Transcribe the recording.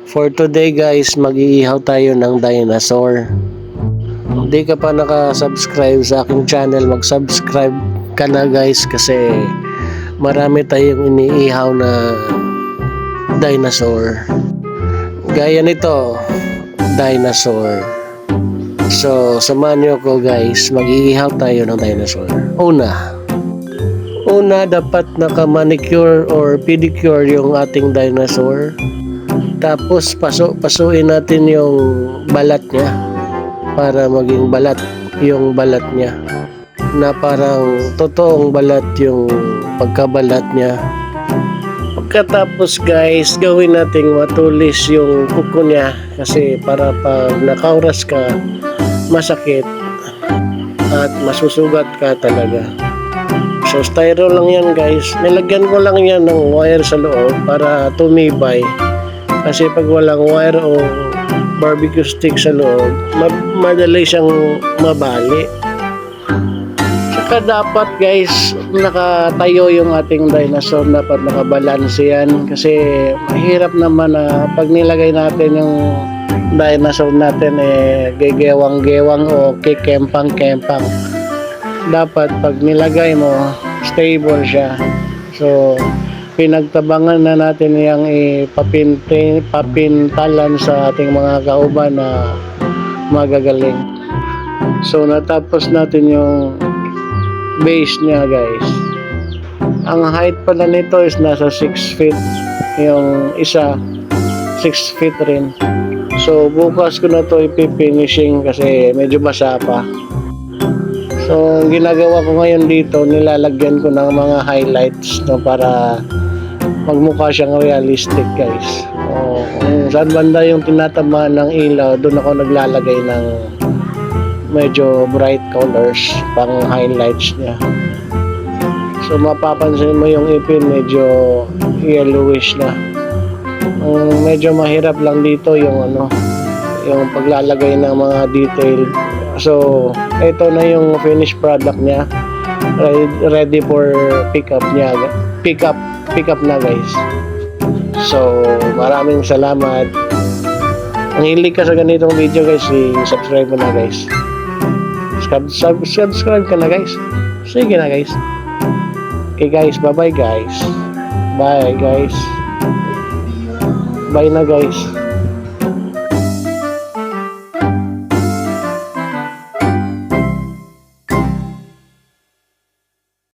For today guys, mag-iihaw tayo ng dinosaur. Hindi ka pa naka-subscribe sa aking channel, mag-subscribe ka na guys kasi marami tayong iniihaw na dinosaur. Gaya nito, dinosaur. So, samahan nyo ko guys, mag-iihaw tayo ng dinosaur. Una, dapat naka-manicure or pedicure yung ating dinosaur. Tapos pasuin natin yung balat niya para maging balat yung balat niya na parang totoong balat yung pagkabalat niya. Pagkatapos guys, gawin nating matulis yung kuko niya kasi para pag nakauras ka masakit at masusugat ka talaga. So styro lang yan guys, nilagyan ko lang yan ng wire sa loob para tumibay. Kasi pag walang wire o barbecue stick sa loob, madali siyang mabali. Saka dapat guys, nakatayo yung ating dinosaur, dapat nakabalanse yan. Kasi mahirap naman na pag nilagay natin yung dinosaur natin gegewang-gewang o kikempang-kempang. Dapat pag nilagay mo, stable siya. So, pinagtabangan na natin yung papintalan sa ating mga kauban na magagaling. So natapos natin yung base niya guys. Ang height pala nito is nasa 6 feet. Yung isa 6 feet rin. So bukas ko na to ipifinishing kasi medyo basa pa. So ang ginagawa ko ngayon dito, nilalagyan ko ng mga highlights no, para magmukha siyang realistic guys. Kung saan banda yung tinatamaan ng ilaw, doon ako naglalagay ng medyo bright colors pang highlights niya. So mapapansin mo yung ipin medyo yellowish na. Medyo mahirap lang dito yung yung paglalagay ng mga detail. So ito na yung finished product niya, ready for pickup niya. Pick up na guys. So maraming salamat. Ang hilig ka sa ganitong video guys, i-subscribe mo na guys. Subscribe ka na guys. Sige na guys. Okay guys, bye bye guys. Bye guys. Bye na guys.